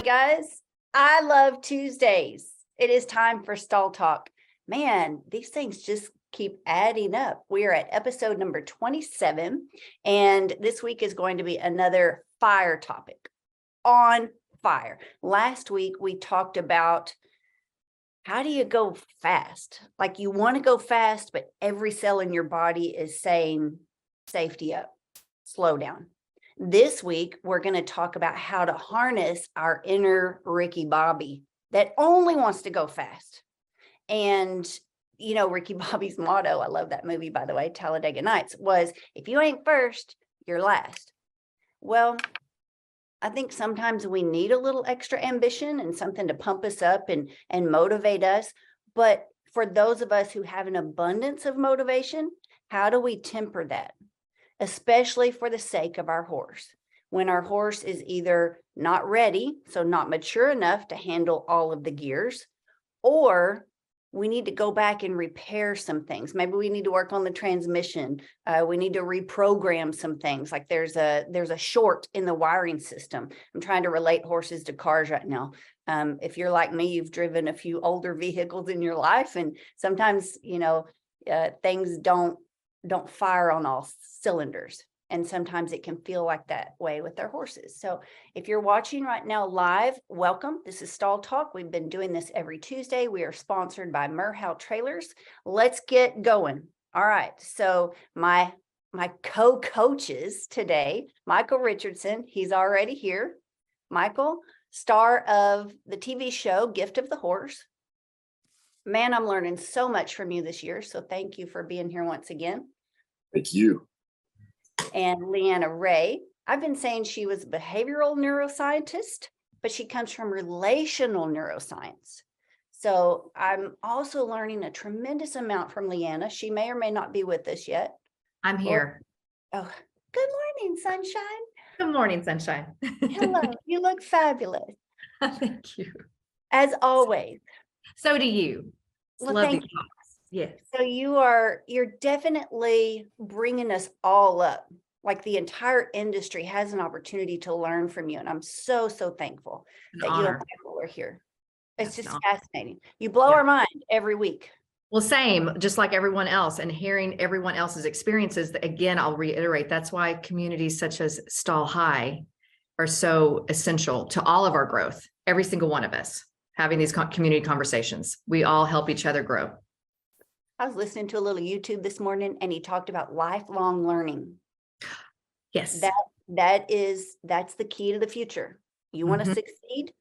guys. I love Tuesdays. It is time for Stall Talk. Man, these things just keep adding up. We are at episode number 27, and this week is going to be another fire topic. On fire. Last week, we talked about how do you go fast? Like you want to go fast, but every cell in your body is saying, safety up, slow down. This week, we're going to talk about how to harness our inner Ricky Bobby that only wants to go fast. And, you know, Ricky Bobby's motto, I love that movie, by the way, Talladega Nights, was if you ain't first, you're last. Well, I think sometimes we need a little extra ambition and something to pump us up and motivate us. But for those of us who have an abundance of motivation, how do we temper that? Especially for the sake of our horse. When our horse is either not ready, so not mature enough to handle all of the gears, or we need to go back and repair some things. Maybe we need to work on the transmission. We need to reprogram some things. Like there's a short in the wiring system. I'm trying to relate horses to cars right now. If you're like me, you've driven a few older vehicles in your life, and sometimes, you know, things don't fire on all cylinders. And sometimes it can feel like that way with our horses. So if you're watching right now live, welcome. This is Stall Talk. We've been doing this every Tuesday. We are sponsored by Merhow Trailers. Let's get going. All right. So my co-coaches today, Michael Richardson, he's already here. Michael, star of the TV show, Gift of the Horse. Man, I'm learning so much from you this year. So thank you for being here once again. Thank you. And Leanna Ray. I've been saying she was a behavioral neuroscientist, but she comes from relational neuroscience. So I'm also learning a tremendous amount from Leanna. She may or may not be with us yet. I'm here. Oh, good morning, sunshine. Good morning, sunshine. Hello, you look fabulous. Thank you. As always. So do you. Well, Love thank these you. talks. Yes. So you're definitely bringing us all up. Like the entire industry has an opportunity to learn from you. And I'm so thankful that you and Michael are here. It's just fascinating. You blow our mind every week. Well, same, just like everyone else, and hearing everyone else's experiences. Again, I'll reiterate, that's why communities such as Stall High are so essential to all of our growth. Every single one of us having these community conversations. We all help each other grow. I was listening to a little YouTube this morning, and he talked about lifelong learning. Yes. That's the key to the future. You want to succeed?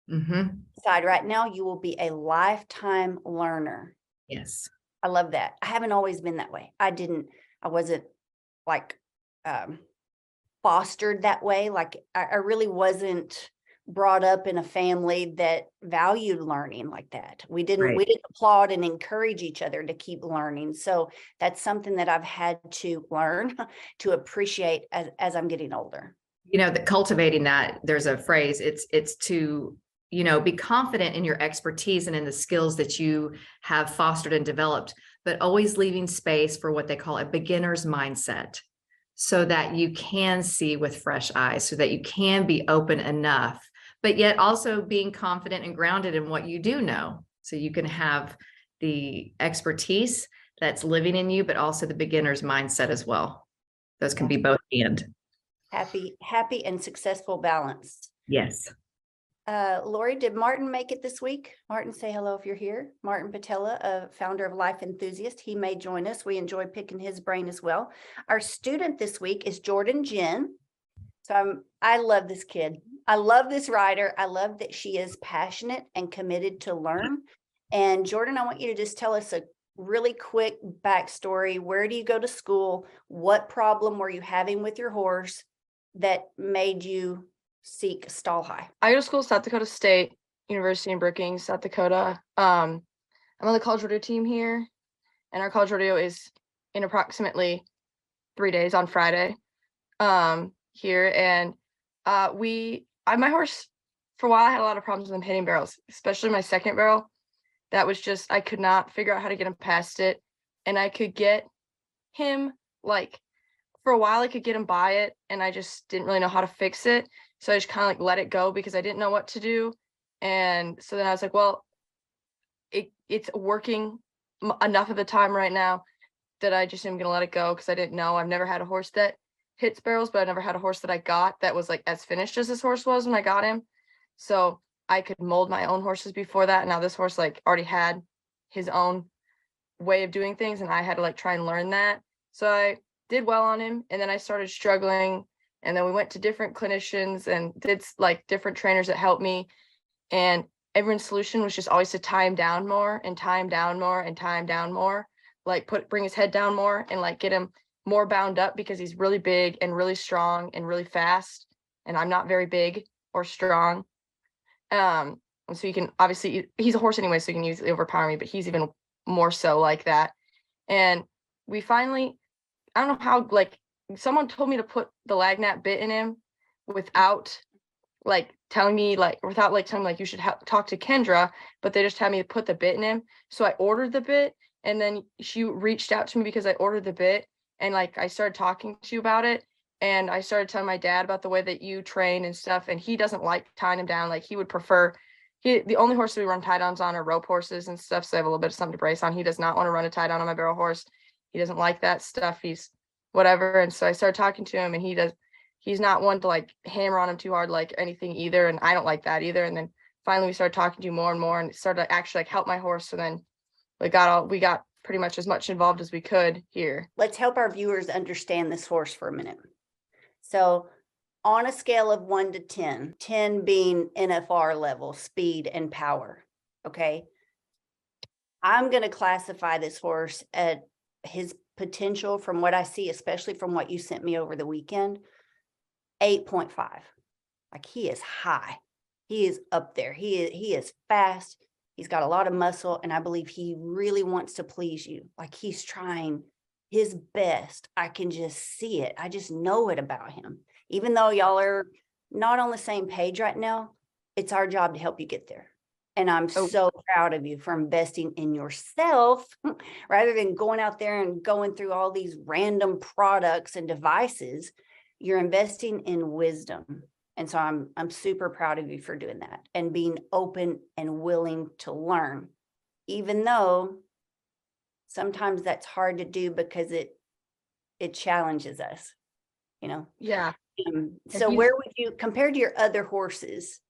Decide right now, you will be a lifetime learner. Yes. I love that. I haven't always been that way. I wasn't like fostered that way. Like I really wasn't brought up in a family that valued learning like that. We didn't applaud and encourage each other to keep learning. So that's something that I've had to learn to appreciate as I'm getting older. You know, cultivating that, there's a phrase, it's to, you know, be confident in your expertise and in the skills that you have fostered and developed, but always leaving space for what they call a beginner's mindset, so that you can see with fresh eyes, so that you can be open enough, but yet also being confident and grounded in what you do know. So you can have the expertise that's living in you, but also the beginner's mindset as well. Those can be both and. Happy and successful balance. Yes. Lori, did Martin make it this week? Martin, say hello if you're here. Martin Patella, founder of Life Enthusiast. He may join us. We enjoy picking his brain as well. Our student this week is Jordan Jen. So I love this kid. I love this writer. I love that she is passionate and committed to learn. And Jordan, I want you to just tell us a really quick backstory. Where do you go to school? What problem were you having with your horse that made you seek Stall High? I go to school, South Dakota State University in Brookings, South Dakota. I'm on the college rodeo team here, and our college rodeo is in approximately 3 days on Friday here. And my horse, for a while, I had a lot of problems with him hitting barrels, especially my second barrel. That was just, I could not figure out how to get him past it. And I could get him like for a while I could get him by it, and I just didn't really know how to fix it. So I just kind of like let it go because I didn't know what to do. And so then I was like, well, it's working enough of the time right now that I just am gonna let it go because I didn't know. I've never had a horse that hits barrels, but I never had a horse that I got that was like as finished as this horse was when I got him. So I could mold my own horses before that. And now this horse like already had his own way of doing things, and I had to like try and learn that. So I did well on him, and then I started struggling, and then we went to different clinicians and did like different trainers that helped me. And everyone's solution was just always to tie him down more and tie him down more and tie him down more, like bring his head down more and like get him more bound up because he's really big and really strong and really fast, and I'm not very big or strong. And so you can obviously, he's a horse anyway, so he can easily overpower me, but he's even more so like that. And we finally, I don't know how, like someone told me to put the Lagnat bit in him without like telling me like without like telling me like you should talk to Kendra, but they just had me to put the bit in him. So I ordered the bit, and then she reached out to me because I ordered the bit, and like I started talking to you about it, and I started telling my dad about the way that you train and stuff, and he doesn't like tying him down. Like he would prefer, the only horses we run tie downs on are rope horses and stuff, so I have a little bit of something to brace on. He does not want to run a tie down on my barrel horse. He doesn't like that stuff. He's whatever. And so I started talking to him, and he's not one to like hammer on him too hard like anything either, and I don't like that either. And then finally we started talking to you more and more, and it started to actually like help my horse. So then we got pretty much as much involved as we could here. Let's help our viewers understand this horse for a minute. So on a scale of 1 to 10, 10 being NFR level, speed and power, okay? I'm going to classify this horse at his potential from what I see, especially from what you sent me over the weekend, 8.5. Like he is high. He is up there. He is fast. He's got a lot of muscle, and I believe he really wants to please you. Like he's trying his best. I can just see it. I just know it about him. Even though y'all are not on the same page right now, it's our job to help you get there. And I'm so proud of you for investing in yourself rather than going out there and going through all these random products and devices. You're investing in wisdom. And so I'm super proud of you for doing that and being open and willing to learn, even though sometimes that's hard to do because it challenges us, you know? Yeah. So where would you, compared to your other horses,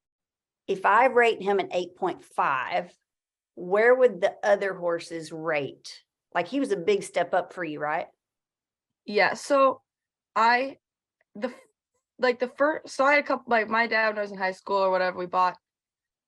if I rate him an 8.5, where would the other horses rate? Like he was a big step up for you, right? Yeah. So I had a couple, like my dad when I was in high school or whatever, we bought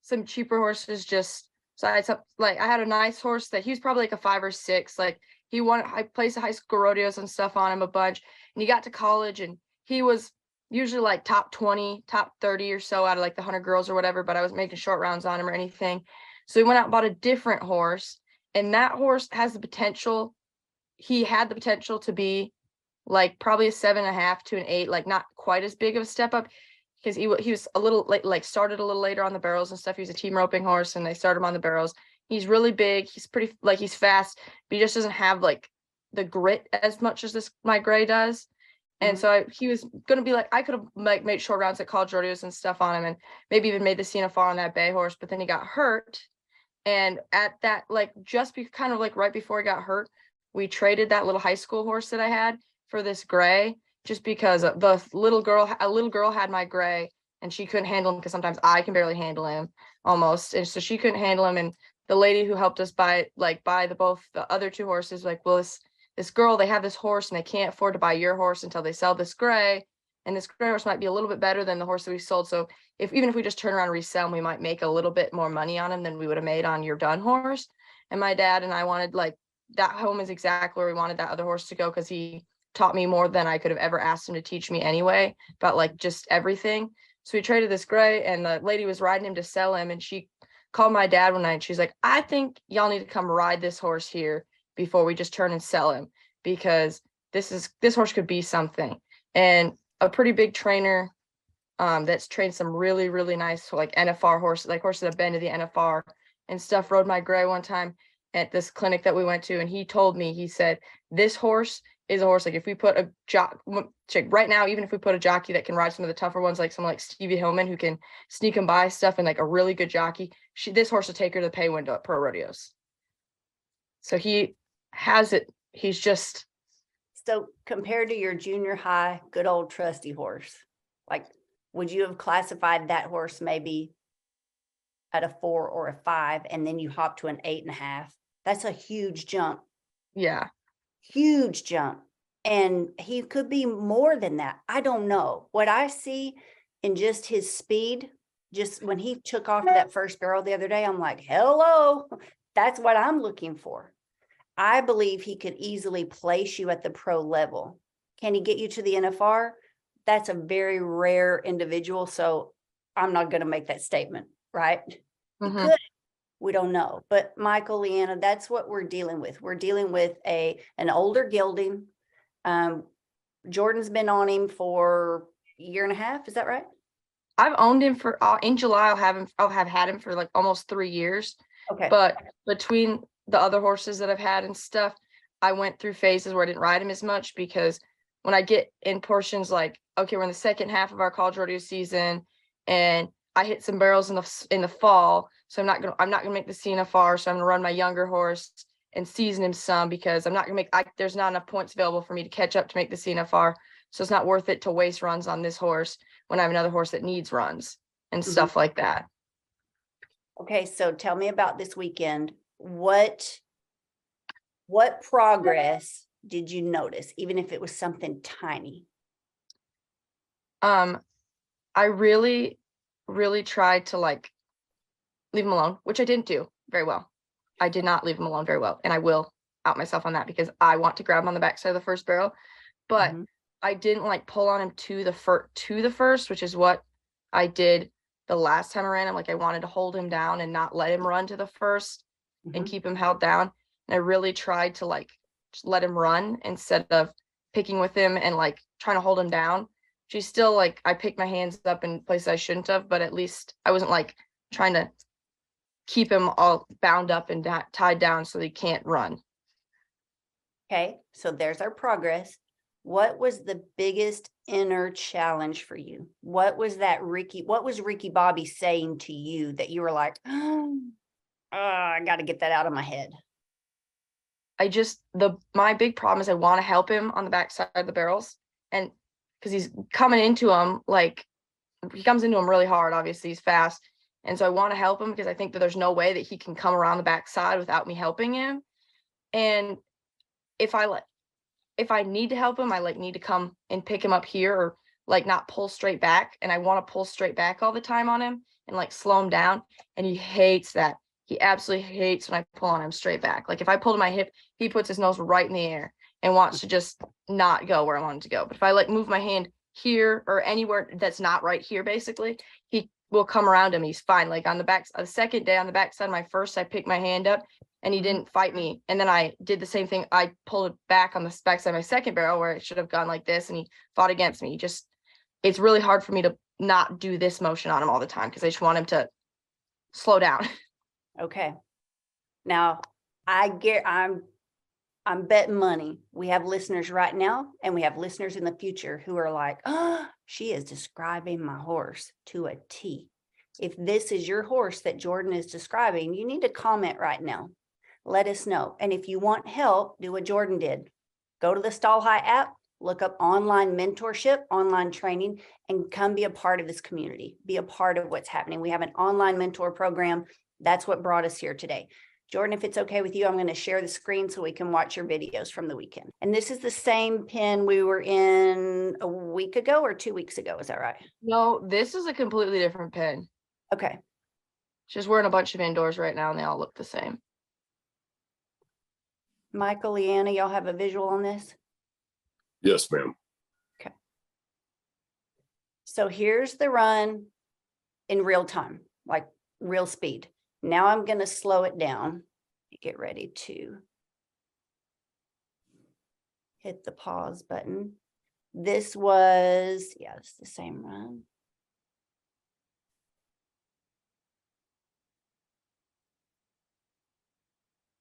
some cheaper horses just so I had some, like I had a nice horse that he was probably like a 5 or 6. Like I placed the high school rodeos and stuff on him a bunch, and he got to college and he was usually like top 20, top 30 or so out of like the 100 girls or whatever, but I wasn't making short rounds on him or anything. So we went out and bought a different horse, and that horse has the potential. He had the potential to be like probably a 7.5 to an 8, like not quite as big of a step up because he was a little late, like started a little later on the barrels and stuff. He was a team roping horse, and they started him on the barrels. He's really big. He's pretty, like he's fast, but he just doesn't have like the grit as much as my gray does. And so he was going to be like, I could have like made short rounds at college rodeos and stuff on him, and maybe even made the CNFR on that bay horse, but then he got hurt. And at that, like kind of like right before he got hurt, we traded that little high school horse that I had for this gray, just because a little girl had my gray, and she couldn't handle him because sometimes I can barely handle him almost. And so she couldn't handle him. And the lady who helped us buy both the other 2 horses, like, well, this girl, they have this horse and they can't afford to buy your horse until they sell this gray. And this gray horse might be a little bit better than the horse that we sold. So even if we just turn around and resell him, we might make a little bit more money on him than we would have made on your done horse. And my dad and I wanted, like, that home is exactly where we wanted that other horse to go, because he taught me more than I could have ever asked him to teach me anyway, about like just everything. So we traded this gray, and the lady was riding him to sell him, and she called my dad one night, and she's like, I think y'all need to come ride this horse here before we just turn and sell him, because this horse could be something. And a pretty big trainer that's trained some really, really nice like NFR horses, like horses that have been to the NFR and stuff, rode my gray one time at this clinic that we went to, and he told me, he said, this horse is a horse, like if we put a right now, even if we put a jockey that can ride some of the tougher ones, like someone like Stevie Hillman who can sneak him by stuff, and like a really good jockey, this horse will take her to the pay window at pro rodeos. So he has it. He's just. So compared to your junior high, good old trusty horse, like, would you have classified that horse maybe at a 4 or a 5, and then you hop to an 8.5? That's a huge jump. Yeah. Huge jump. And he could be more than that. I don't know. What I see in just his speed, just when he took off that first barrel the other day, I'm like, hello, that's what I'm looking for. I believe he could easily place you at the pro level. Can he get you to the NFR? That's a very rare individual. So I'm not going to make that statement, right? He could. We don't know. But Michael, Leanna, that's what we're dealing with. We're dealing with an older gelding. Jordan's been on him for a year and a half. Is that right? I've owned him for in July. I'll have had him for like almost 3 years. Okay. But between the other horses that I've had and stuff, I went through phases where I didn't ride him as much, because when I get in portions like, okay, we're in the second half of our college rodeo season, and I hit some barrels in the fall, so I'm not gonna make the CNFR. So I'm gonna run my younger horse and season him some, because I'm not gonna there's not enough points available for me to catch up to make the CNFR. So it's not worth it to waste runs on this horse when I have another horse that needs runs and stuff like that. Okay, so tell me about this weekend. What progress did you notice, even if it was something tiny? I really tried to like leave him alone, which I didn't do very well. I did not leave him alone very well, and I will out myself on that, because I want to grab him on the backside of the first barrel, but I didn't like pull on him to the first, which is what I did the last time I ran him. Like, I wanted to hold him down and not let him run to the first and keep him held down. And I really tried to like just let him run instead of picking with him and like trying to hold him down. She's still like, I picked my hands up in places I shouldn't have, but at least I wasn't like trying to keep him all bound up and tied down so he can't run. Okay, so there's our progress. What was the biggest inner challenge for you? What was Ricky Bobby saying to you that you were like, oh, I got to get that out of my head? My big problem is I want to help him on the backside of the barrels, and because he's coming into them, like he comes into them really hard. Obviously he's fast. And so I want to help him, because I think that there's no way that he can come around the backside without me helping him. And if I need to help him, I like need to come and pick him up here, or like not pull straight back. And I want to pull straight back all the time on him and like slow him down. And he hates that. He absolutely hates when I pull on him straight back. Like if I pull to my hip, he puts his nose right in the air and wants to just not go where I want him to go. But if I like move my hand here or anywhere that's not right here, basically, he will come around him. He's fine. Like on the second day on the backside of my first, I picked my hand up and he didn't fight me. And then I did the same thing. I pulled it back on the backside of my second barrel where it should have gone like this, and he fought against me. It's really hard for me to not do this motion on him all the time, because I just want him to slow down. Okay. Now I'm betting money. We have listeners right now, and we have listeners in the future who are like, oh, she is describing my horse to a T. If this is your horse that Jordan is describing, you need to comment right now. Let us know. And if you want help, do what Jordan did. Go to the Stall High app, look up online mentorship, online training, and come be a part of this community. Be a part of what's happening. We have an online mentor program. That's what brought us here today. Jordan, if it's okay with you, I'm going to share the screen so we can watch your videos from the weekend. And this is the same pen we were in a week ago or 2 weeks ago. Is that right? No, this is a completely different pen. Okay. Just we're in a bunch of indoors right now, and they all look the same. Michael, Leanna, y'all have a visual on this? Yes, ma'am. Okay. So here's the run in real time, like real speed. Now I'm going to slow it down. Get ready to hit the pause button. This was, yeah, it's the same run.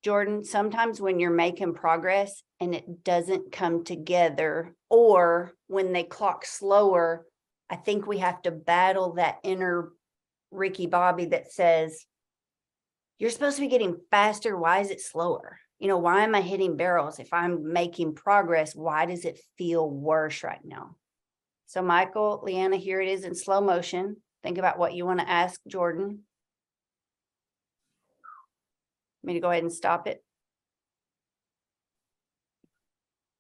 Jordan, sometimes when you're making progress and it doesn't come together, or when they clock slower, I think we have to battle that inner Ricky Bobby that says, you're supposed to be getting faster. Why is it slower? Why am I hitting barrels? If I'm making progress, why does it feel worse right now? So Michael, Leanna, here it is in slow motion. Think about what you want to ask Jordan. Me to go ahead and stop it.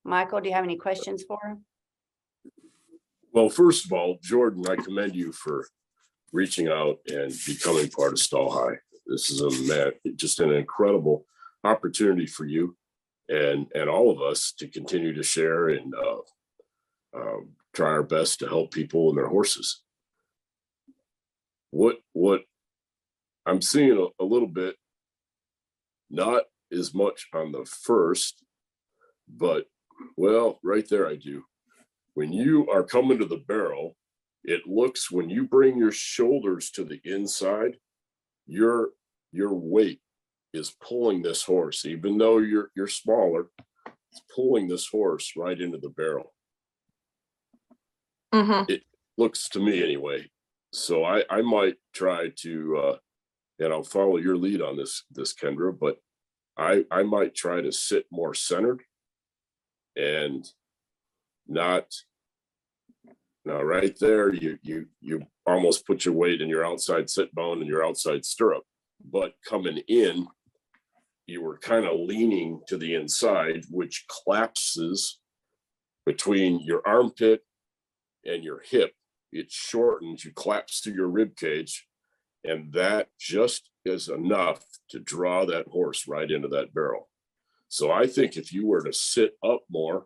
Michael, do you have any questions for him? Well, first of all, Jordan, I commend you for reaching out and becoming part of Stall High. This is just an incredible opportunity for you and all of us to continue to share and try our best to help people and their horses. What I'm seeing a little bit, not as much on the first, but well, right there I do. When you are coming to the barrel, it looks, when you bring your shoulders to the inside, your weight is pulling this horse, even though you're smaller, it's pulling this horse right into the barrel. It looks to me anyway. So I might try to and I'll follow your lead on this Kendra, but I might try to sit more centered and not. Now, right there, you almost put your weight in your outside sit bone and your outside stirrup, but coming in, you were kind of leaning to the inside, which collapses between your armpit and your hip. It shortens, you collapse to your rib cage, and that just is enough to draw that horse right into that barrel. So I think if you were to sit up more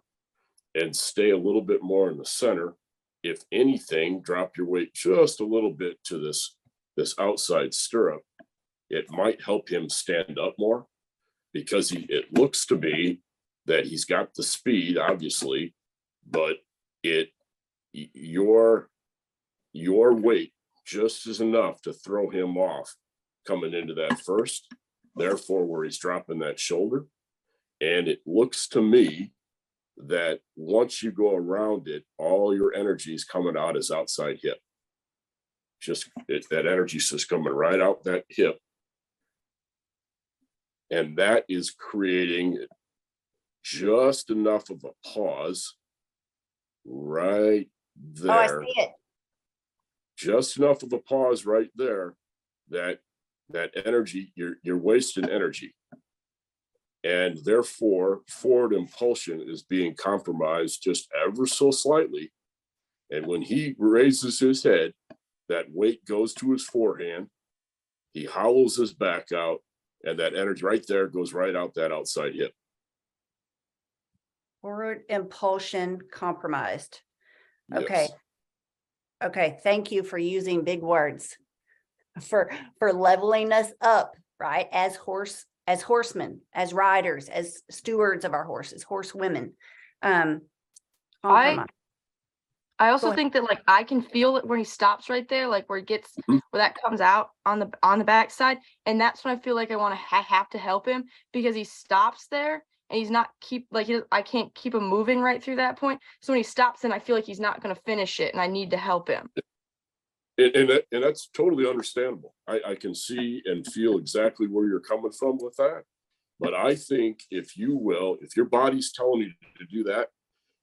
and stay a little bit more in the center, if anything, drop your weight just a little bit to this outside stirrup, it might help him stand up more, because it looks to be that he's got the speed, obviously, but your weight just is enough to throw him off coming into that first, therefore where he's dropping that shoulder. And it looks to me that once you go around it, all your energy is coming out as outside hip. That energy is just coming right out that hip. And that is creating just enough of a pause right there. Oh, I see it. Just enough of a pause right there that energy, you're wasting energy. And therefore, forward impulsion is being compromised just ever so slightly. And when he raises his head, that weight goes to his forehand, he hollows his back out, and that energy right there goes right out that outside hip. Forward impulsion compromised. Okay. Yes. Okay. Thank you for using big words for leveling us up, right? As horsemen, as riders, as stewards of our horses, horsewomen. Compromise. I also think that like I can feel it when he stops right there, like where it gets where that comes out on the backside, and that's when I feel like I have to help him, because he stops there and he's not I can't keep him moving right through that point. So when he stops, then I feel like he's not going to finish it, and I need to help him. And that's totally understandable. I can see and feel exactly where you're coming from with that. But I think if your body's telling you to do that,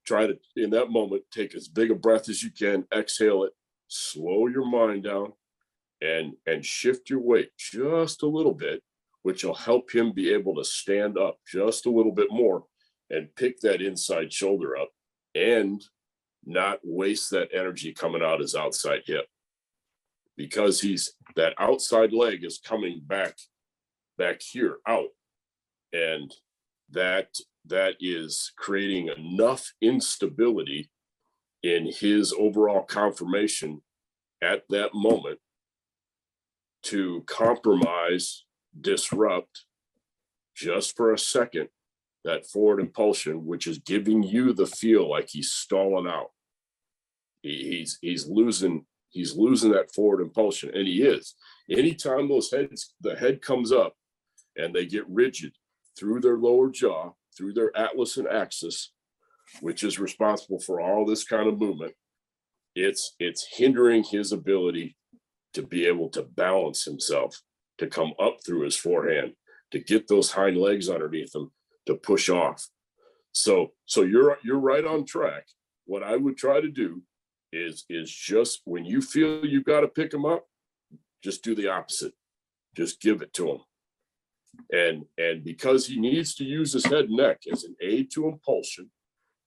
try to, in that moment, take as big a breath as you can, exhale it, slow your mind down, and shift your weight just a little bit, which will help him be able to stand up just a little bit more and pick that inside shoulder up and not waste that energy coming out his outside hip. Because that outside leg is coming back here out, and that is creating enough instability in his overall conformation at that moment to compromise, disrupt just for a second that forward impulsion, which is giving you the feel like he's stalling out. He's losing that forward impulsion, and he is. Anytime the head comes up and they get rigid, through their lower jaw, through their atlas and axis, which is responsible for all this kind of movement. It's hindering his ability to be able to balance himself, to come up through his forehand, to get those hind legs underneath him, to push off. So you're right on track. What I would try to do is just when you feel you've got to pick him up, just do the opposite. Just give it to him. And because he needs to use his head and neck as an aid to impulsion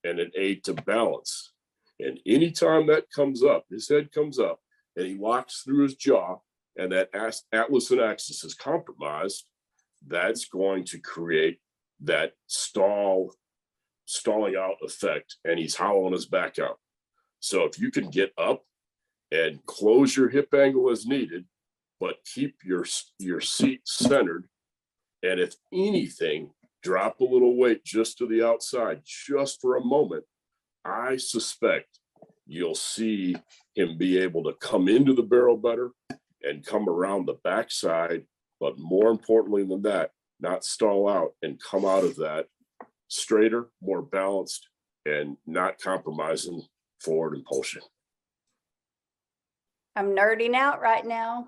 and an aid to balance. And anytime that comes up, his head comes up and he walks through his jaw and that atlas and axis is compromised, that's going to create that stalling out effect, and he's hollowing his back out. So if you can get up and close your hip angle as needed, but keep your seat centered, and if anything, drop a little weight just to the outside, just for a moment, I suspect you'll see him be able to come into the barrel better and come around the backside, but more importantly than that, not stall out and come out of that straighter, more balanced, and not compromising forward impulsion. I'm nerding out right now.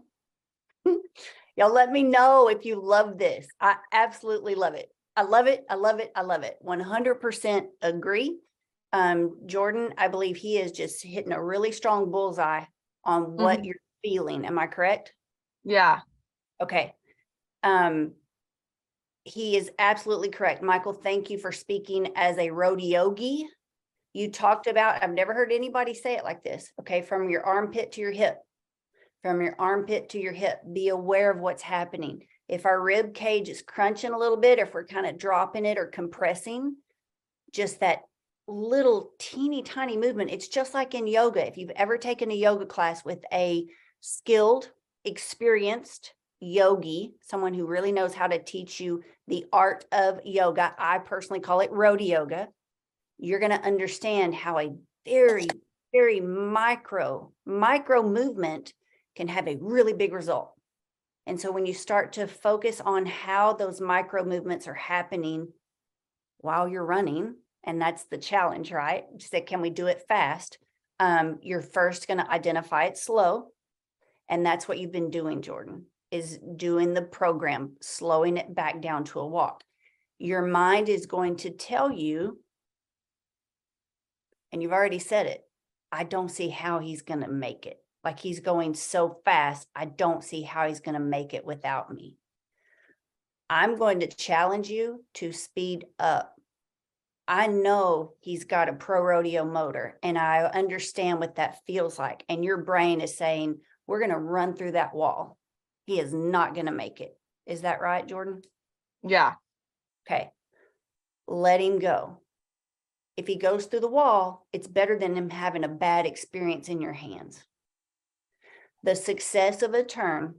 Y'all let me know if you love this. I absolutely love it. I love it. I love it. I love it. 100% agree. Jordan, I believe he is just hitting a really strong bullseye on what you're feeling. Am I correct? Yeah. Okay. He is absolutely correct. Michael, thank you for speaking as a rodeogi. You talked about, I've never heard anybody say it like this. Okay. From your armpit to your hip, from your armpit to your hip, be aware of what's happening. If our rib cage is crunching a little bit, if we're kind of dropping it or compressing, just that little teeny tiny movement. It's just like in yoga. If you've ever taken a yoga class with a skilled, experienced yogi, someone who really knows how to teach you the art of yoga, I personally call it rodeoga, you're going to understand how a very, very micro movement can have a really big result. And so when you start to focus on how those micro movements are happening while you're running, and that's the challenge, right? Just say, can we do it fast? You're first going to identify it slow. And that's what you've been doing, Jordan, is doing the program, slowing it back down to a walk. Your mind is going to tell you, and you've already said it, I don't see how he's going to make it. Like he's going so fast, I don't see how he's going to make it without me. I'm going to challenge you to speed up. I know he's got a pro rodeo motor and I understand what that feels like. And your brain is saying, we're going to run through that wall. He is not going to make it. Is that right, Jordan? Yeah. Okay. Let him go. If he goes through the wall, it's better than him having a bad experience in your hands. The success of a turn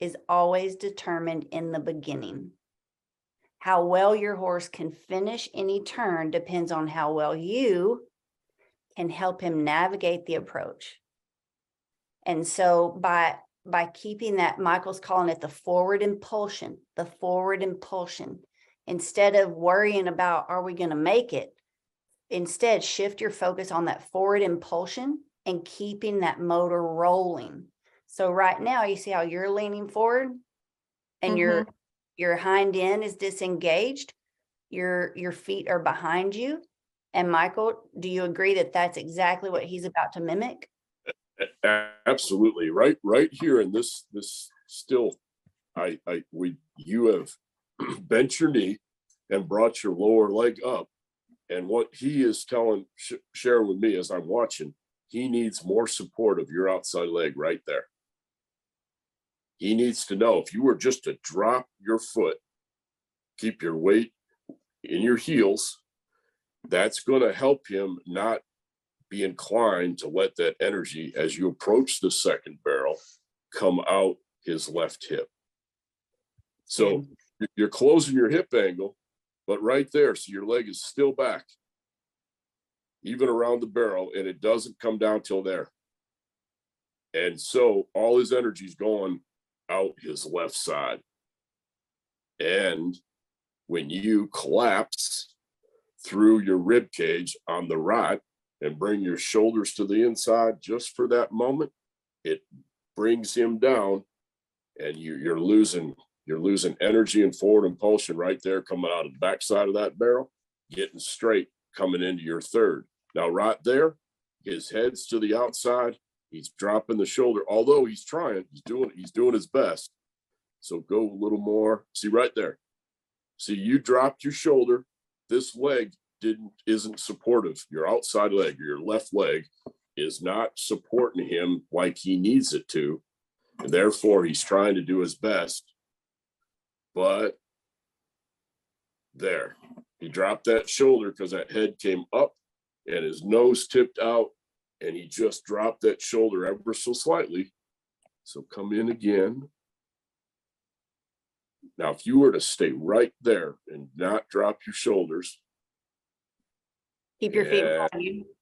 is always determined in the beginning. How well your horse can finish any turn depends on how well you can help him navigate the approach. And so by keeping that, Michael's calling it the forward impulsion, instead of worrying about, are we going to make it? Instead, shift your focus on that forward impulsion and keeping that motor rolling. So right now, you see how you're leaning forward and your hind end is disengaged. Your feet are behind you. And Michael, do you agree that that's exactly what he's about to mimic? Absolutely. Right here in this still, you have bent your knee and brought your lower leg up. And what he is sharing with me as I'm watching, he needs more support of your outside leg right there. He needs to know if you were just to drop your foot, keep your weight in your heels, that's going to help him not be inclined to let that energy, as you approach the second barrel, come out his left hip. So you're closing your hip angle, but right there, so your leg is still back, even around the barrel, and it doesn't come down till there. And so all his energy is going out his left side. And when you collapse through your rib cage on the right and bring your shoulders to the inside just for that moment, it brings him down, and you're losing energy and forward impulsion right there coming out of the backside of that barrel, getting straight coming into your third. Now right there, his head's to the outside. He's dropping the shoulder, although he's trying, he's doing his best. So go a little more. See right there. See, you dropped your shoulder. This leg isn't supportive. Your outside leg, your left leg, is not supporting him like he needs it to. And therefore, he's trying to do his best. But there, he dropped that shoulder because that head came up and his nose tipped out, and he just dropped that shoulder ever so slightly. So come in again. Now, if you were to stay right there and not drop your shoulders. Keep your feet Yeah. on you.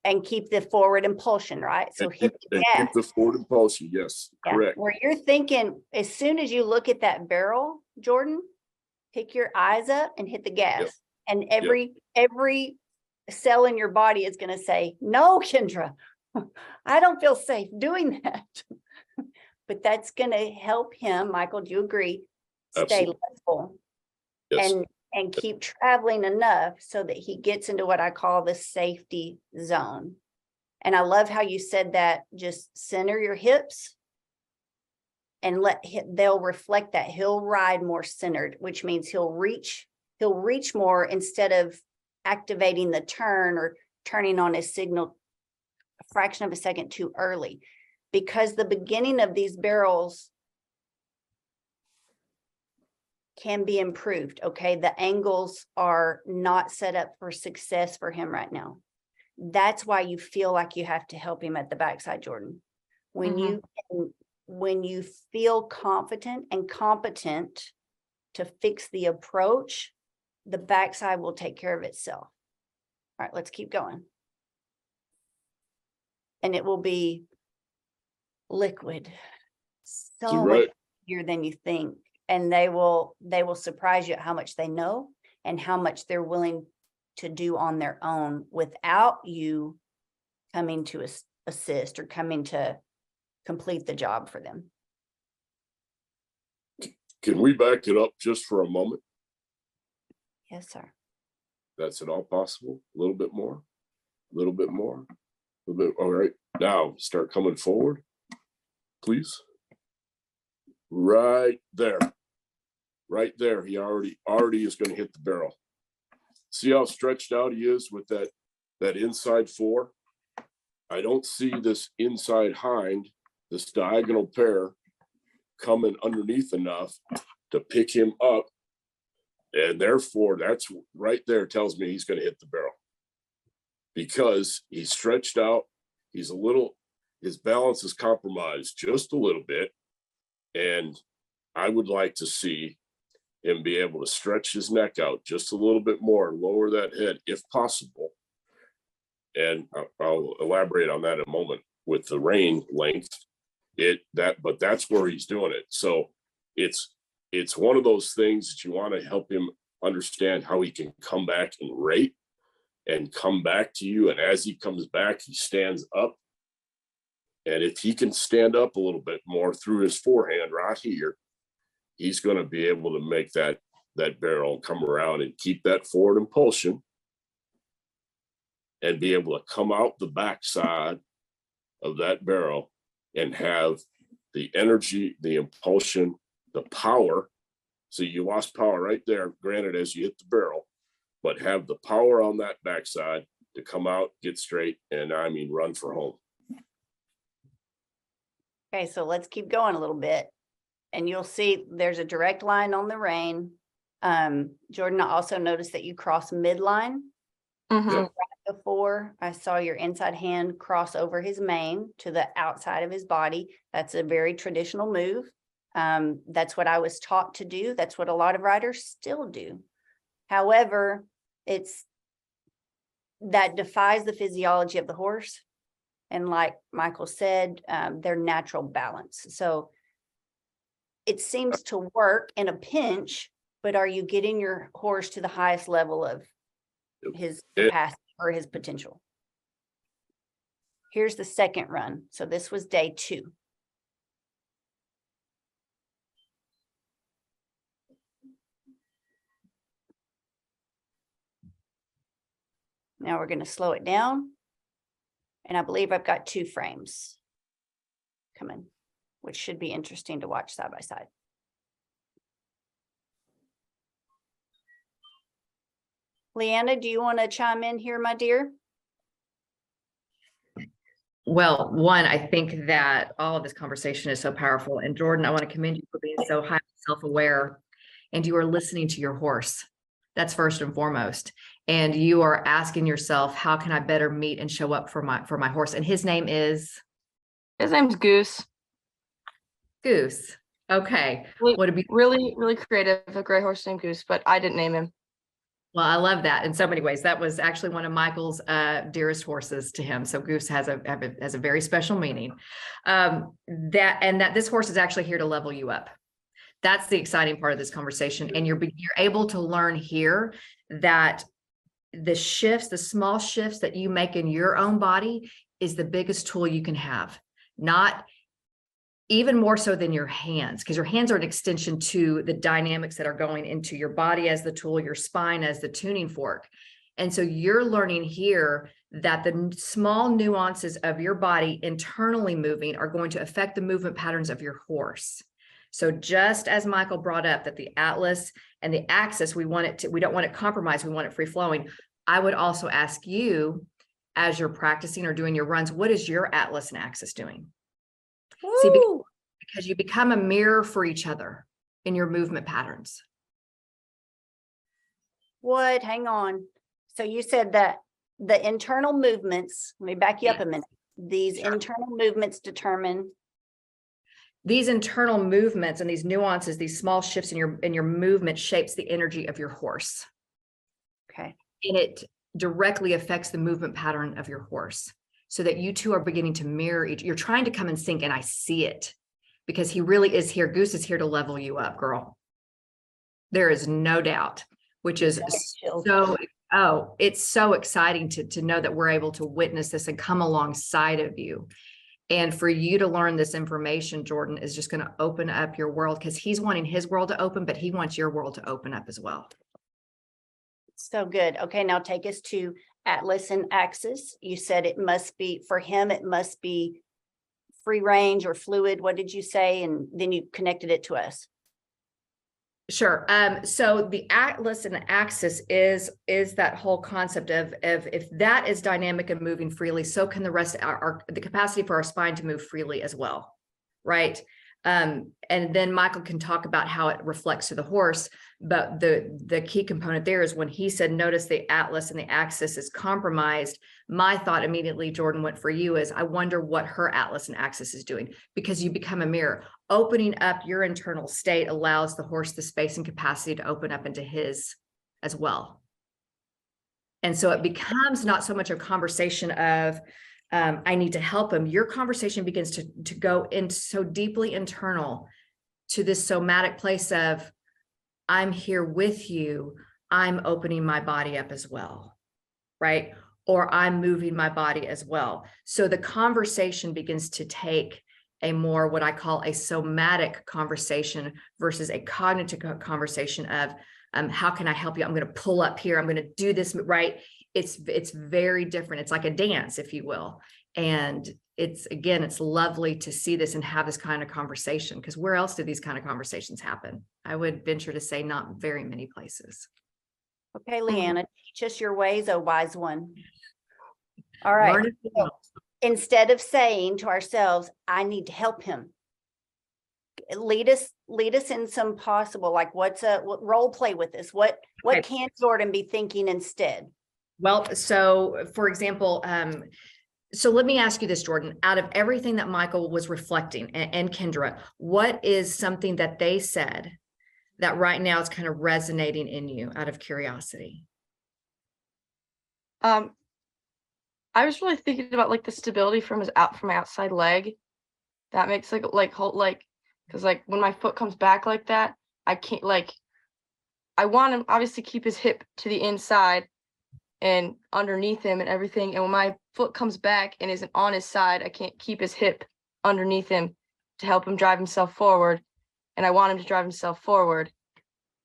And keep the forward impulsion, right? So hit the gas. Keep the forward impulsion. Yes, Yeah, correct. where you're thinking, as soon as you look at that barrel, Jordan, pick your eyes up and hit the gas. Yep. And every cell in your body is going to say, no, Kendra, I don't feel safe doing that. But that's going to help him, Michael, do you agree? Stay Absolutely. level Yes. and keep traveling enough so that he gets into what I call the safety zone. And I love how you said that. Just center your hips and they'll reflect that. He'll ride more centered, which means he'll reach more instead of activating the turn or turning on his signal a fraction of a second too early. Because the beginning of these barrels can be improved, okay? The angles are not set up for success for him right now. That's why you feel like you have to help him at the backside, Jordan. When you feel confident and competent to fix the approach, the backside will take care of itself. All right, let's keep going. And it will be liquid, so much easier than you think. And they will surprise you at how much they know and how much they're willing to do on their own without you coming to assist or coming to complete the job for them. Can we back it up just for a moment? Yes, sir. That's at all possible. A little bit more, a little bit more, a little bit. All right. Now start coming forward, please. Right there. Right there. He already is going to hit the barrel. See how stretched out he is with that inside fore? I don't see this inside hind, this diagonal pair coming underneath enough to pick him up. And therefore, that's right there tells me he's going to hit the barrel. Because he's stretched out. His balance is compromised just a little bit. And I would like to see him be able to stretch his neck out just a little bit more and lower that head if possible. And I'll elaborate on that in a moment with the rein length. But that's where he's doing it. So it's one of those things that you want to help him understand how he can come back and rate and come back to you. And as he comes back, he stands up. And if he can stand up a little bit more through his forehand right here, he's going to be able to make that barrel come around and keep that forward impulsion and be able to come out the backside of that barrel and have the energy, the impulsion, the power. So you lost power right there, granted, as you hit the barrel, but have the power on that backside to come out, get straight, and run for home. Okay, so let's keep going a little bit. And you'll see there's a direct line on the rein. Jordan, I also noticed that you cross midline. Right before I saw your inside hand cross over his mane to the outside of his body. That's a very traditional move. That's what I was taught to do. That's what a lot of riders still do. However, that defies the physiology of the horse. And like Michael said, their natural balance. So it seems to work in a pinch, but are you getting your horse to the highest level of his capacity or his potential? Here's the second run. So this was day 2. Now we're going to slow it down. And I believe I've got 2 frames coming, which should be interesting to watch side by side. Leanna, do you want to chime in here, my dear? Well, one, I think that all of this conversation is so powerful. And Jordan, I want to commend you for being so highly self-aware, and you are listening to your horse. That's first and foremost. And you are asking yourself, how can I better meet and show up for my horse? And his name's Goose. Goose. Okay. Really creative, a gray horse named Goose, but I didn't name him. Well, I love that in so many ways. That was actually one of Michael's dearest horses to him. So Goose has a very special meaning. That this horse is actually here to level you up. That's the exciting part of this conversation. And you're able to learn here that the small shifts that you make in your own body is the biggest tool you can have. Not even more so than your hands, because your hands are an extension to the dynamics that are going into your body as the tool, your spine as the tuning fork. And so you're learning here that the small nuances of your body internally moving are going to affect the movement patterns of your horse. So just as Michael brought up that the atlas and the axis, we don't want it compromised, we want it free flowing. I would also ask you, as you're practicing or doing your runs, what is your atlas and axis doing? See, because you become a mirror for each other in your movement patterns. What? Hang on. So you said that the internal movements, let me back you up a minute. These internal movements determine. These internal movements and these nuances, these small shifts in your movement shapes the energy of your horse. Okay. And it directly affects the movement pattern of your horse, so that you two are beginning to mirror you're trying to come in sync, and I see it because he really is here. Goose is here to level you up, girl. There is no doubt, which is it's so exciting to know that we're able to witness this and come alongside of you. And for you to learn this information, Jordan, is just going to open up your world, because he's wanting his world to open, but he wants your world to open up as well. So good. Okay, now take us to atlas and axis. You said it must be, for him, it must be free range or fluid. What did you say? And then you connected it to us. Sure. So the atlas and the axis is that whole concept of if that is dynamic and moving freely, so can the rest of the capacity for our spine to move freely as well, right? And then Michael can talk about how it reflects to the horse, but the key component there is when he said, notice the atlas and the axis is compromised. My thought immediately, Jordan, went for you is, I wonder what her atlas and axis is doing, because you become a mirror. Opening up your internal state allows the horse the space and capacity to open up into his as well. And so it becomes not so much a conversation of, I need to help him. Your conversation begins to go in so deeply internal to this somatic place of, I'm here with you. I'm opening my body up as well, right? Or I'm moving my body as well. So the conversation begins to take a more, what I call a somatic conversation versus a cognitive conversation of, how can I help you? I'm going to pull up here. I'm going to do this, right? It's very different. It's like a dance, if you will. And it's lovely to see this and have this kind of conversation, because where else do these kind of conversations happen? I would venture to say not very many places. Okay, Leanna, teach us your ways, oh wise one. All right. So instead of saying to ourselves, I need to help him, lead us in some possible, like what role play with this? What can Jordan be thinking instead? Well, so for example, so let me ask you this, Jordan, out of everything that Michael was reflecting and Kendra, what is something that they said that right now is kind of resonating in you out of curiosity? I was really thinking about like the stability from my outside leg. That makes like Because like when my foot comes back like that, I can't like, I want him obviously keep his hip to the inside and underneath him and everything. And when my foot comes back and isn't on his side, I can't keep his hip underneath him to help him drive himself forward. And I want him to drive himself forward.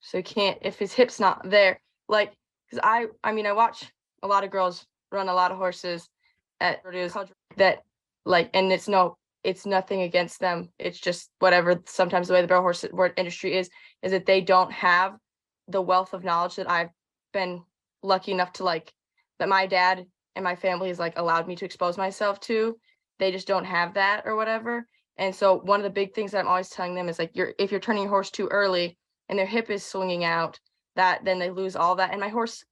So he can't, if his hip's not there, like, because I mean, I watch a lot of girls run a lot of horses at that, like, and it's nothing against them. It's just whatever, sometimes the way the barrel horse industry is that they don't have the wealth of knowledge that I've been lucky enough to like, that my dad and my family has like allowed me to expose myself to. They just don't have that or whatever. And so one of the big things that I'm always telling them is like, if you're turning your horse too early and their hip is swinging out, that then they lose all that. And my horse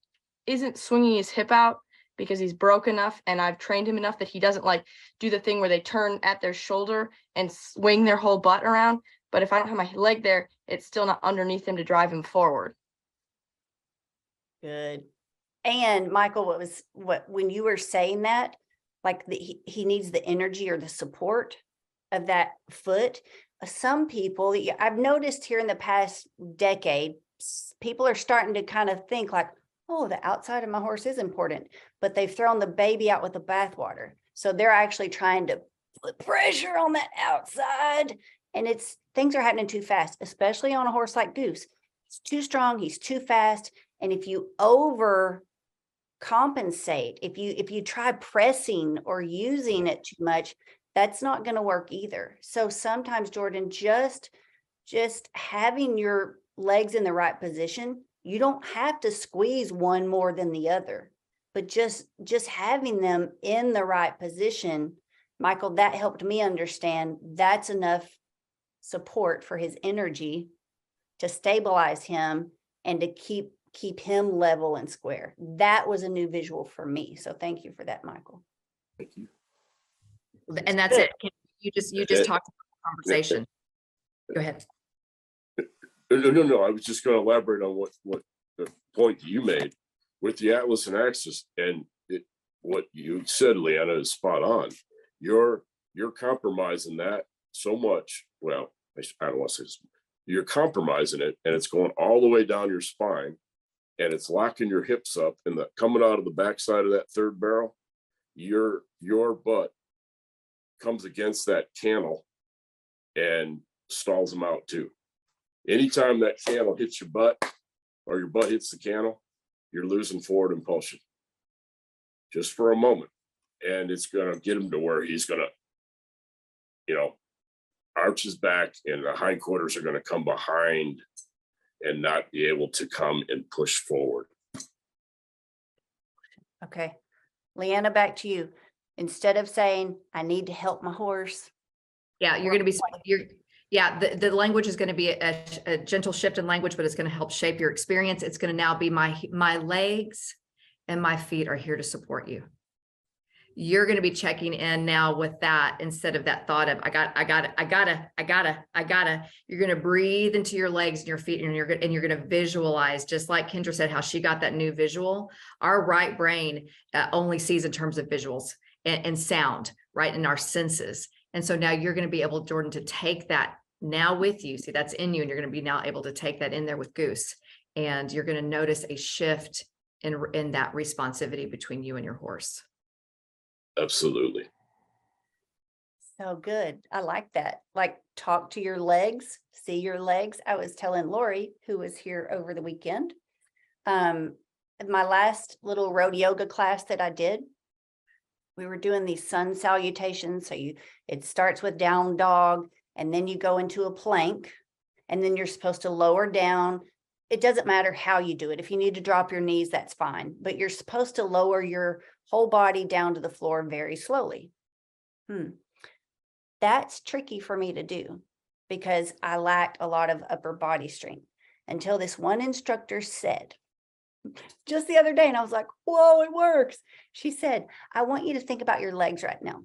isn't swinging his hip out because he's broke enough and I've trained him enough that he doesn't like do the thing where they turn at their shoulder and swing their whole butt around. But if I don't have my leg there, it's still not underneath him to drive him forward. Good. And Michael, when you were saying that, like he needs the energy or the support of that foot. Some people, I've noticed here in the past decade, people are starting to kind of think like, oh, the outside of my horse is important, but they've thrown the baby out with the bathwater. So they're actually trying to put pressure on that outside, and things are happening too fast, especially on a horse like Goose. He's too strong, he's too fast. And if you over compensate, if you try pressing or using it too much, that's not going to work either. So sometimes, Jordan, just having your legs in the right position, you don't have to squeeze one more than the other, but just having them in the right position, Michael, that helped me understand that's enough support for his energy to stabilize him and to keep him level and square. That was a new visual for me. So thank you for that, Michael. Thank you. And that's it. You just talked about the conversation. Go ahead. No. I was just going to elaborate on what the point that you made with the Atlas and Axis, and what you said, Leanna, is spot on. You're compromising that so much. Well, I don't want to say this. You're compromising it, and it's going all the way down your spine, and it's locking your hips up, and coming out of the backside of that third barrel, your butt comes against that cantle and stalls them out too. Anytime that cantle hits your butt or your butt hits the cantle, you're losing forward impulsion just for a moment. And it's going to get him to where he's going to, arch his back, and the hindquarters are going to come behind and not be able to come and push forward. Okay. Leanna, back to you. Instead of saying, I need to help my horse. Yeah, you're going to be, the language is going to be a gentle shift in language, but it's going to help shape your experience. It's going to now be my legs and my feet are here to support you. You're going to be checking in now with that instead of that thought of, I gotta. You're going to breathe into your legs and your feet, and you're going to visualize, just like Kendra said, how she got that new visual. Our right brain only sees in terms of visuals and sound, right? In our senses. And so now you're going to be able, Jordan, to take that now with you. See, that's in you, and you're going to be now able to take that in there with Goose. And you're going to notice a shift in that responsivity between you and your horse. Absolutely. So good. I like that. Like, talk to your legs, see your legs. I was telling Lori, who was here over the weekend, my last little road yoga class that I did, we were doing these sun salutations. So it starts with down dog, and then you go into a plank, and then you're supposed to lower down. It doesn't matter how you do it. If you need to drop your knees, that's fine, but you're supposed to lower your whole body down to the floor very slowly. That's tricky for me to do because I lacked a lot of upper body strength until this one instructor said, just the other day, and I was like, whoa, it works. She said, I want you to think about your legs right now.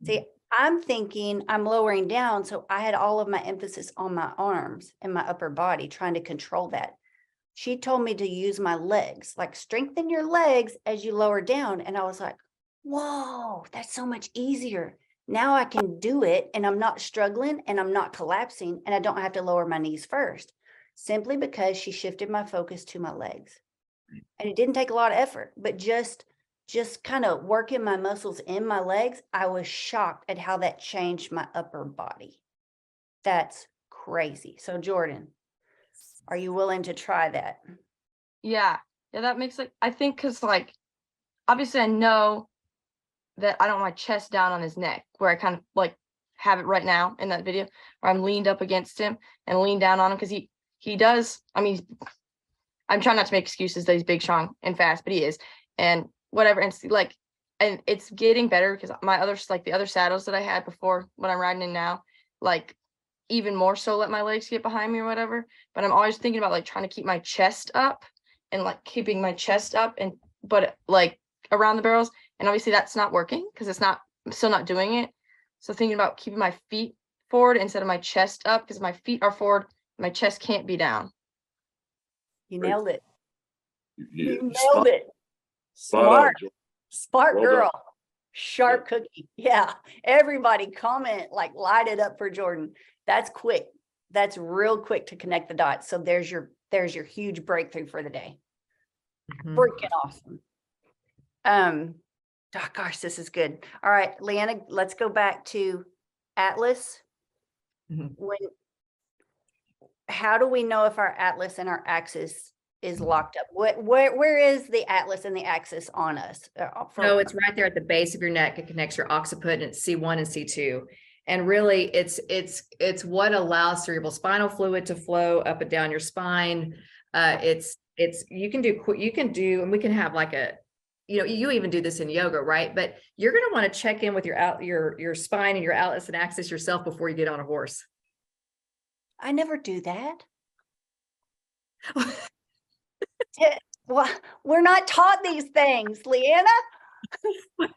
See, I'm thinking I'm lowering down. So I had all of my emphasis on my arms and my upper body, trying to control that. She told me to use my legs, like strengthen your legs as you lower down. And I was like, whoa, that's so much easier. Now I can do it and I'm not struggling and I'm not collapsing and I don't have to lower my knees first, simply because she shifted my focus to my legs. And it didn't take a lot of effort, but just kind of working my muscles in my legs, I was shocked at how that changed my upper body. That's crazy. So Jordan, are you willing to try that? Yeah. Yeah, that makes I think because obviously I know that I don't want my chest down on his neck where I kind of have it right now in that video where I'm leaned up against him and lean down on him because he does. I mean, I'm trying not to make excuses that he's big, strong, and fast, but he is. And whatever. And and it's getting better because my other the other saddles that I had before what I'm riding in now, even more so let my legs get behind me or whatever. But I'm always thinking about trying to keep my chest up and keeping my chest up but around the barrels. And obviously that's not working because I'm still not doing it. So thinking about keeping my feet forward instead of my chest up because my feet are forward, my chest can't be down. You nailed it. You nailed spot it. on, Smart, Joel. smart Well done. girl. Sharp cookie. Yeah. Everybody comment, light it up for Jordan. That's quick. That's real quick to connect the dots. So there's your huge breakthrough for the day. Mhm. Freaking awesome. Oh gosh, this is good. All right, Leanna, let's go back to Atlas. Mhm. How do we know if our Atlas and our axis is locked up? Where is the Atlas and the axis on us? No, it's right there at the base of your neck. It connects your occiput and it's C1 and C2. And really it's what allows cerebral spinal fluid to flow up and down your spine. You can do, and we can have you even do this in yoga, right? But you're going to want to check in with your spine and your Atlas and axis yourself before you get on a horse. I never do that. Well, we're not taught these things, Leanna. How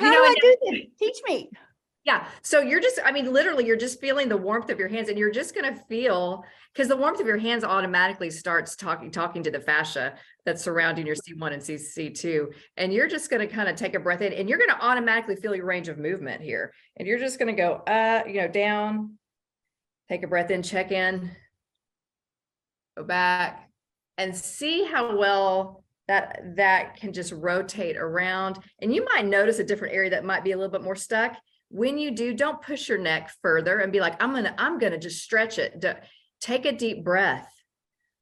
do I do this? Teach me. Yeah. So literally you're just feeling the warmth of your hands and you're just going to feel, because the warmth of your hands automatically starts talking to the fascia that's surrounding your C1 and C2. And you're just going to kind of take a breath in and you're going to automatically feel your range of movement here. And you're just going to go, down, take a breath in, check in, go back and see how well that can just rotate around. And you might notice a different area that might be a little bit more stuck. When you do, don't push your neck further and be like, I'm gonna just stretch it. Take a deep breath.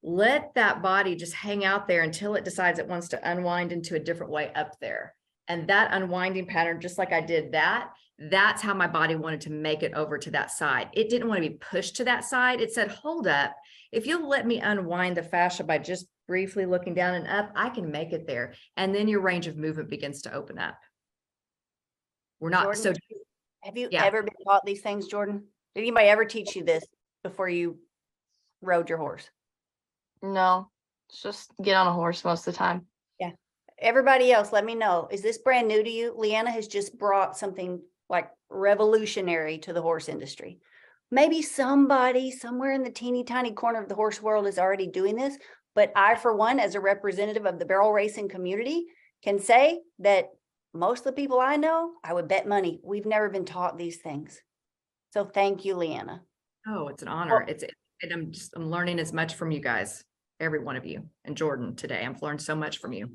Let that body just hang out there until it decides it wants to unwind into a different way up there. And that unwinding pattern, just like I did that's how my body wanted to make it over to that side. It didn't want to be pushed to that side. It said, hold up. If you'll let me unwind the fascia by just briefly looking down and up, I can make it there. And then your range of movement begins to open up. We're not Jordan, so. Have you Yeah. ever been taught these things, Jordan? Did anybody ever teach you this before you rode your horse? No, it's just get on a horse most of the time. Yeah. Everybody else, let me know. Is this brand new to you? Leanna has just brought something revolutionary to the horse industry. Maybe somebody somewhere in the teeny tiny corner of the horse world is already doing this, but I, for one, as a representative of the barrel racing community, can say that most of the people I know, I would bet money, we've never been taught these things. So thank you, Leanna. Oh, it's an honor. I'm learning as much from you guys, every one of you, and Jordan today. I've learned so much from you.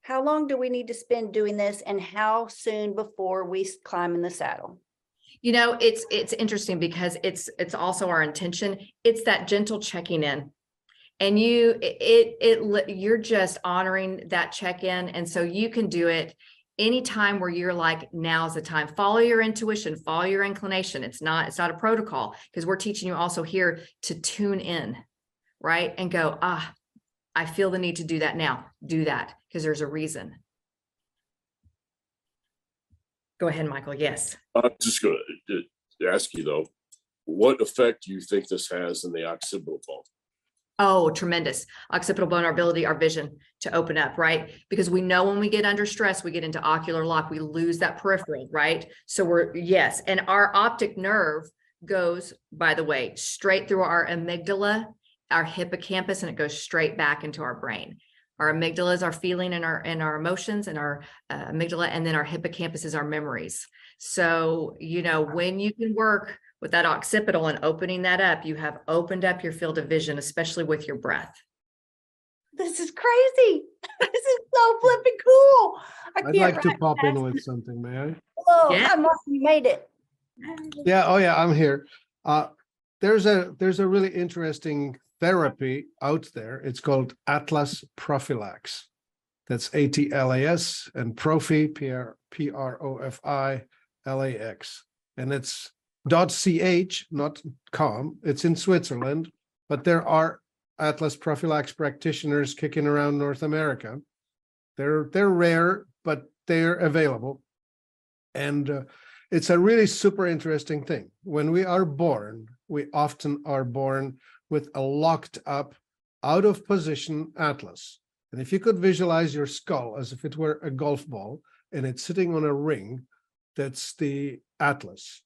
How long do we need to spend doing this, and how soon before we climb in the saddle? It's interesting because it's also our intention. It's that gentle checking in. And you're just honoring that check-in. And so you can do it anytime where you're like, now's the time. Follow your intuition, follow your inclination. It's not a protocol, because we're teaching you also here to tune in, right? And go, I feel the need to do that now. Do that because there's a reason. Go ahead, Michael. Yes. I'm just going to ask you though, what effect do you think this has in the occipital bone? Oh, tremendous. Occipital bone, our ability, our vision to open up, right? Because we know when we get under stress, we get into ocular lock, we lose that peripheral, right? So yes. And our optic nerve goes, by the way, straight through our amygdala, our hippocampus, and it goes straight back into our brain, Our amygdala is our feeling and our emotions, and our amygdala, and then our hippocampus is our memories. So, you know, when you can work with that occipital and opening that up, you have opened up your field of vision, especially with your breath. This is crazy. This is so flipping cool. I'd like to pop in with something, may I? Hello, Yeah. hi, Mark, you made it. Yeah, oh yeah, I'm here. There's a really interesting therapy out there. It's called Atlas Prophylax. That's ATLAS, and Profi, PROFILAX. And it's .ch, not .com. It's in Switzerland, but there are Atlas Prophylax practitioners kicking around North America. They're rare, but they're available. And it's a really super interesting thing. When we are born, we often are born with a locked up, out of position atlas. And if you could visualize your skull as if it were a golf ball and it's sitting on a ring, that's the atlas.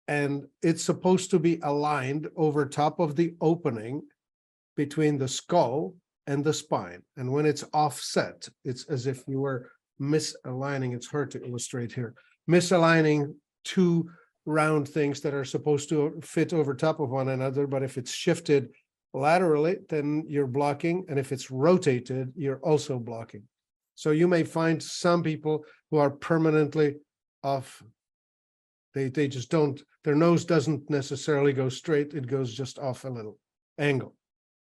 And it's supposed to be aligned over top of the opening between the skull and the spine. And when it's offset, it's as if you were misaligning, it's hard to illustrate here, misaligning two round things that are supposed to fit over top of one another. But if it's shifted laterally, then you're blocking. And if it's rotated, you're also blocking. So you may find some people who are permanently off. They just don't, their nose doesn't necessarily go straight. It goes just off a little angle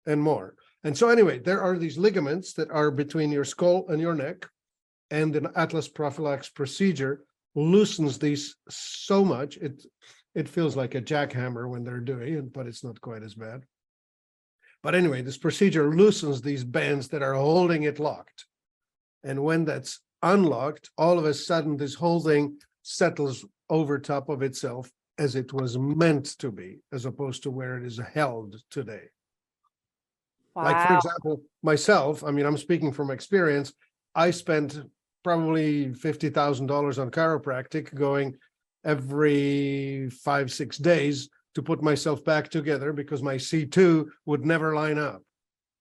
and more. And so anyway, there are these ligaments that are between your skull and your neck, and an Atlas Prophylax procedure loosens these so much, it feels like a jackhammer when they're doing it, but it's not quite as bad. But anyway, this procedure loosens these bands that are holding it locked. And when that's unlocked, all of a sudden this whole thing settles over top of itself as it was meant to be, as opposed to where it is held today. Like, for example, myself, I mean, I'm speaking from experience. I spent probably $50,000 on chiropractic, going every 5-6 days to put myself back together because my C2 would never line up.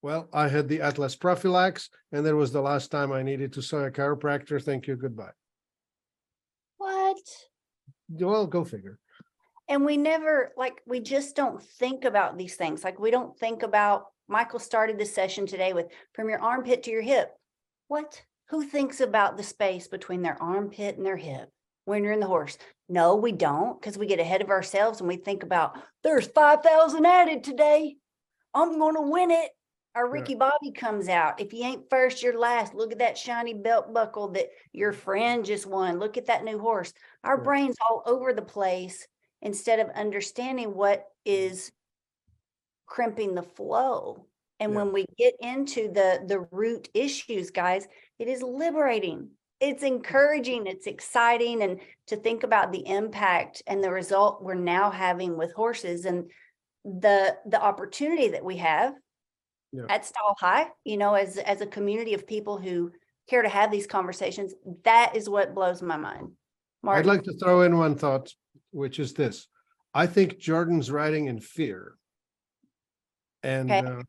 Well, I had the Atlas Prophylax, and that was the last time I needed to see a chiropractor. Thank you, goodbye. What? Well, go figure. And we never, like, we just don't think about these things. Like, we don't think about, Michael started this session today with from your armpit to your hip. What? Who thinks about the space between their armpit and their hip when you're in the horse? No, we don't, because we get ahead of ourselves and we think about there's 5,000 added today. I'm going to win it. Our Ricky Bobby comes out. If you ain't first, you're last. Look at that shiny belt buckle that your friend just won. Look at that new horse. Our brain's all over the place instead of understanding what is crimping the flow. And when we get into the root issues, guys, it is liberating. It's encouraging. It's exciting. And to think about the impact and the result we're now having with horses and the opportunity that we have at Stall High, you know, as a community of people who care to have these conversations, that is what blows my mind. Martin? I'd like to throw in one thought, which is this. I think Jordan's riding in fear. And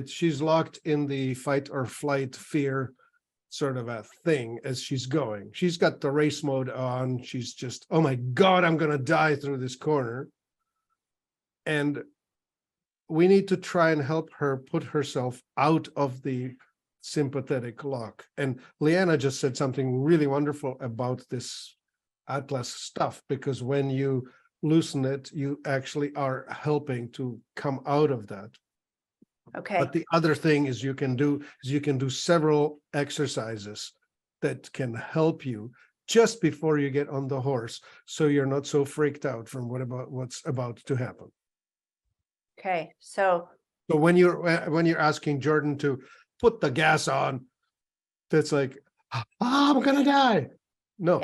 she's locked in the fight or flight fear sort of a thing as she's going. She's got the race mode on. She's just, oh my God, I'm going to die through this corner. And we need to try and help her put herself out of the sympathetic lock. And Leanna just said something really wonderful about this Atlas stuff, because when you loosen it, you actually are helping to come out of that. Okay. But the other thing is you can do several exercises that can help you just before you get on the horse, so you're not so freaked out from what's about to happen. Okay. So when you're asking Jordan to put the gas on, that's like, I'm gonna die. No,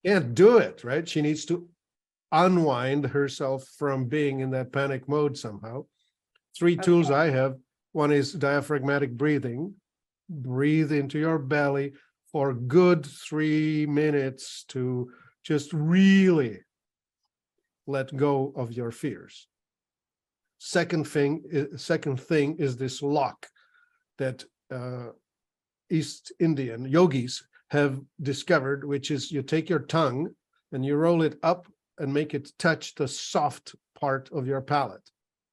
can't do it, right? She needs to unwind herself from being in that panic mode somehow. 3 tools I have. One is diaphragmatic breathing. Breathe into your belly for a good 3 minutes to just really let go of your fears. Second thing is this lock that East Indian yogis have discovered, which is you take your tongue and you roll it up and make it touch the soft part of your palate.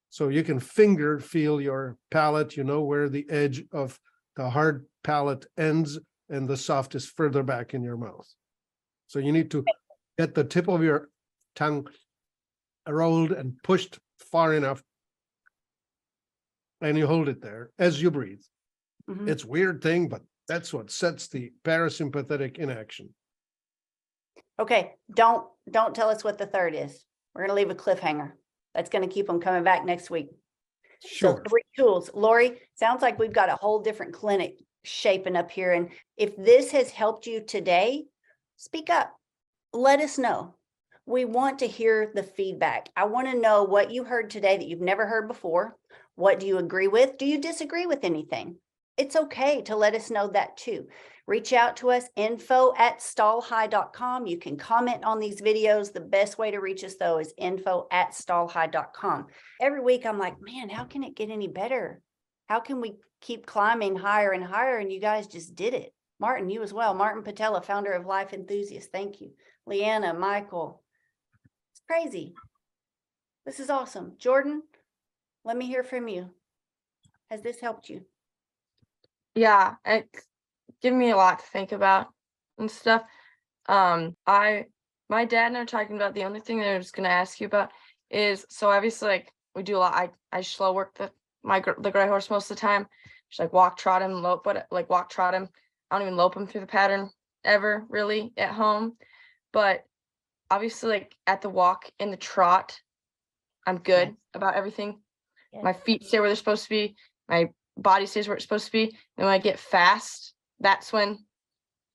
So you can feel your palate, you know where the edge of the hard palate ends and the soft is further back in your mouth. So you need to get the tip of your tongue rolled and pushed far enough, and you hold it there as you breathe. Mhm. It's a weird thing, but that's what sets the parasympathetic in action. Okay, don't tell us what the third is. We're gonna leave a cliffhanger. That's gonna keep them coming back next week. So Sure. 3 tools. Lori, sounds like we've got a whole different clinic shaping up here. And if this has helped you today, speak up. Let us know. We want to hear the feedback. I want to know what you heard today that you've never heard before. What do you agree with? Do you disagree with anything? It's okay to let us know that too. Reach out to us, info@stallhigh.com. You can comment on these videos. The best way to reach us though is info@stallhigh.com. Every week I'm like, man, how can it get any better? How can we keep climbing higher and higher? And you guys just did it. Martin, you as well. Martin Patella, founder of Life Enthusiast. Thank you. Leanna, Michael. It's crazy. This is awesome. Jordan, let me hear from you. Has this helped you? Yeah, it's given me a lot to think about and stuff. My dad and I were talking about, the only thing that I was gonna ask you about is, so obviously like we do a lot. I slow work the gray horse most of the time. Just like walk, trot him, lope, but like walk, trot him. I don't even lope him through the pattern ever really at home. But obviously like at the walk and the trot, I'm good about everything. Yes. My feet stay where they're supposed to be. My body stays where it's supposed to be. And when I get fast, that's when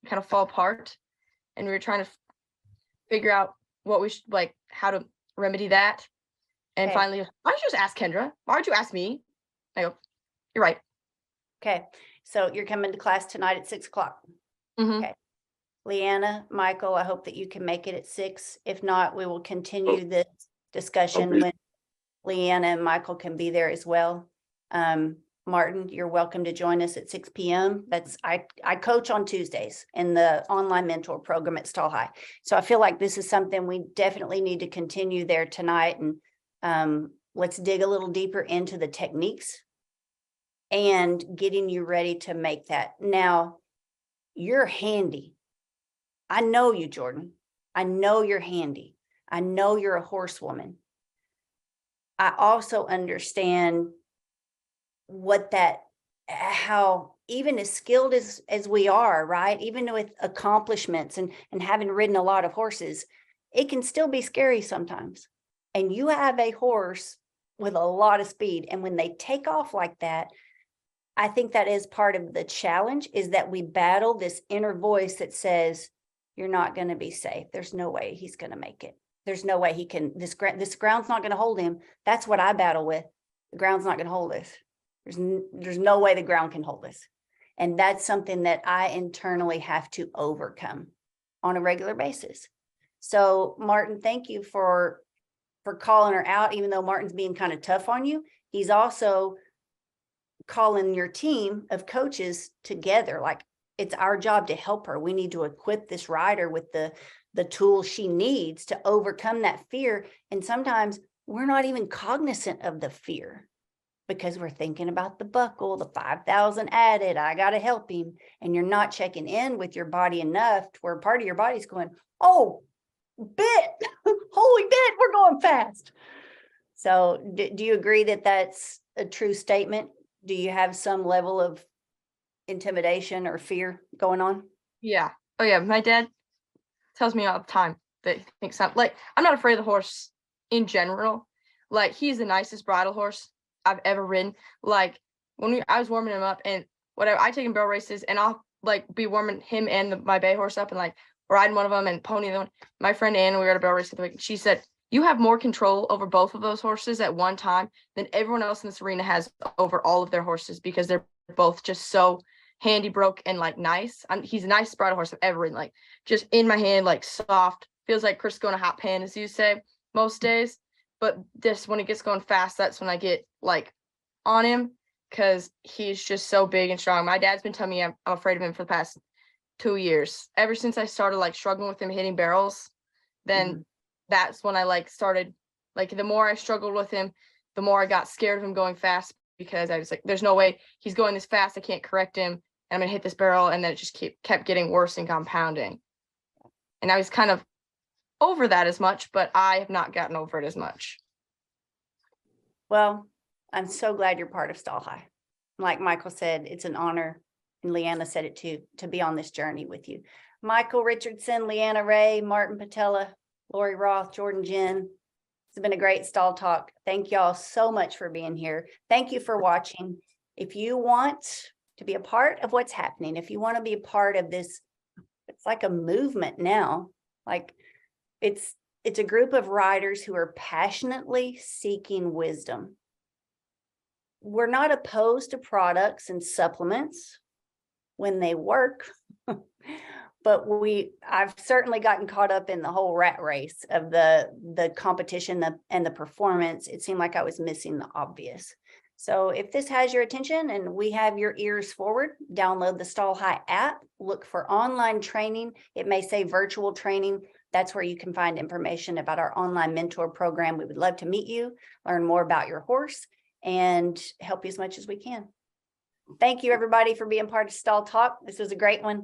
I kind of fall apart. And we were trying to figure out what we should, like, how to remedy that. And Okay. finally, why don't you just ask Kendra? Why don't you ask me? I go, you're right. Okay. So you're coming to class tonight at 6:00. Mhm. Okay. Leanna, Michael, I hope that you can make it at 6. If not, we will continue this discussion be- when Leanna and Michael can be there as well. Martin, you're welcome to join us at 6 p.m. I coach on Tuesdays in the online mentor program at Stall High. So I feel like this is something we definitely need to continue there tonight. And let's dig a little deeper into the techniques and getting you ready to make that. Now, you're handy. I know you, Jordan. I know you're handy. I know you're a horsewoman. I also understand how even as skilled as we are, right? Even with accomplishments and having ridden a lot of horses, it can still be scary sometimes. And you have a horse with a lot of speed. And when they take off like that, I think that is part of the challenge, is that we battle this inner voice that says, you're not going to be safe. There's no way he's going to make it. There's no way he can, this ground's not going to hold him. That's what I battle with. The ground's not going to hold us. There's no way the ground can hold us. And that's something that I internally have to overcome on a regular basis. So Martin, thank you for calling her out. Even though Martin's being kind of tough on you, he's also calling your team of coaches together. Like, it's our job to help her. We need to equip this rider with the tools she needs to overcome that fear. And sometimes we're not even cognizant of the fear because we're thinking about the buckle, the 5,000 added, I got to help him. And you're not checking in with your body enough to where part of your body's going, oh, bit, holy bit, we're going fast. So do you agree that that's a true statement? Do you have some level of intimidation or fear going on? Yeah. Oh yeah. My dad tells me all the time that he thinks I'm not afraid of the horse in general. Like, he's the nicest bridle horse I've ever ridden. Like, I was warming him up and whatever, I take him barrel races and I'll like be warming him and my bay horse up and like riding one of them and pony the one. My friend Ann, we were at a barrel race the week. She said, you have more control over both of those horses at one time than everyone else in this arena has over all of their horses, because they're both just so handy, broke, and like nice. He's the nicest bridle horse I've ever ridden. Like, just in my hand, like soft, feels like Chris going a hot pan, as you say, most days. But this, when it gets going fast, that's when I get like on him, because he's just so big and strong. My dad's been telling me I'm afraid of him for the past 2 years. Ever since I started like struggling with him hitting barrels, then that's when I like started, like the more I struggled with him, the more I got scared of him going fast, because I was like, there's no way he's going this fast. I can't correct him. I'm gonna hit this barrel. And then it just kept getting worse and compounding. And I was kind of over that as much, but I have not gotten over it as much. Well, I'm so glad you're part of Stall High. Like Michael said, it's an honor, and Leanna said it too, to be on this journey with you. Michael Richardson, Leanna Ray, Martin Patella, Lori Roth, Jordan Jen. It's been a great Stall Talk. Thank y'all so much for being here. Thank you for watching. If you want to be a part of what's happening, if you want to be a part of this, it's like a movement now. Like it's a group of riders who are passionately seeking wisdom. We're not opposed to products and supplements when they work, but I've certainly gotten caught up in the whole rat race of the competition and the performance. It seemed like I was missing the obvious. So if this has your attention and we have your ears forward, download the Stall High app, look for online training. It may say virtual training. That's where you can find information about our online mentor program. We would love to meet you, learn more about your horse, and help you as much as we can. Thank you, everybody, for being part of Stall Talk. This was a great one.